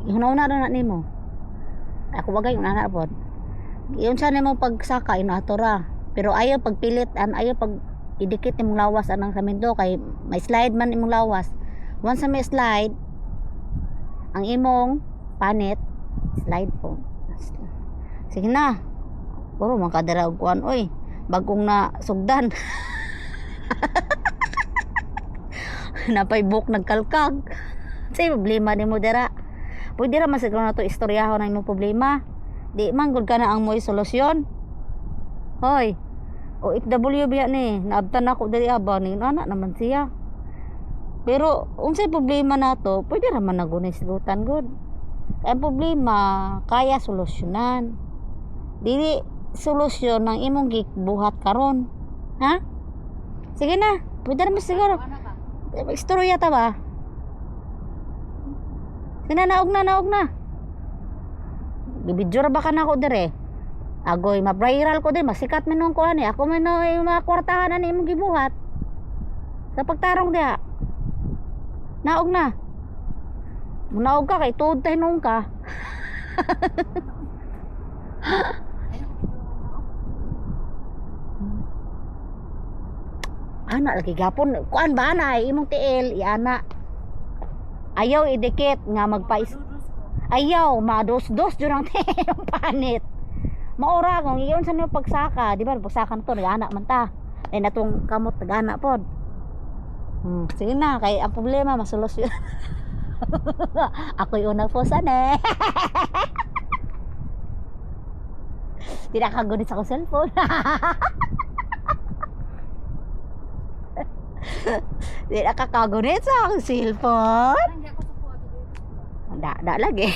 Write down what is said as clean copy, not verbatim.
kung una na nimo. Ako bagay yung anak pod. Yun sa nimo pagsaka inatora. Pero ayaw pagpilit ayaw pag idikit imong lawas anang samento kay may slide man imong lawas. Once may slide ang imong panit slide po. Sige na. Puro man kadara og kuan oy. Bagong na sugdan. Napay book nagkalkag. Say problema nimo dira. Pwede ra man siguro na to istoryahon ang imong problema. Di man gud kana ang moy solusyon. Hoy. O FW biya ni, naabtan ako diri aba ni anak naman siya. Pero unsay problema nato, pwede ra man nagunay sigutan gud. Kay ang problema kaya solusyonan. Dili solusyon ng imong gibuhat karon. Ha? Sige na, pwede ra man siguro. Istorya ta ba? Naog na. Gibidyo ra ba ka na ako dire? Agoy, ma-viral ko din, masikat man nung kuhan eh. Ako man yung mga kwartahan na imong gibuhat. Sa pagtarong diha. Naog na. Munaog ka kay tuod tayo nung ka. Anak lagi gapon. Kuan ba na imong tiil, iana. Ayaw idikit nga magpais. Ayaw, mados-dos jud ang tayong panit. Maura kung iyon sa nyo pagsaka, di ba? Pagsaka na to, nag-anak man ta. Eh, natong kamot, nag-anak pod. Sige na, kay ang problema, masolusyon. Ako'y unang posan eh. Di nakagunit sa akong cellphone. Di nakakagunit sa akong cellphone. Da lagi.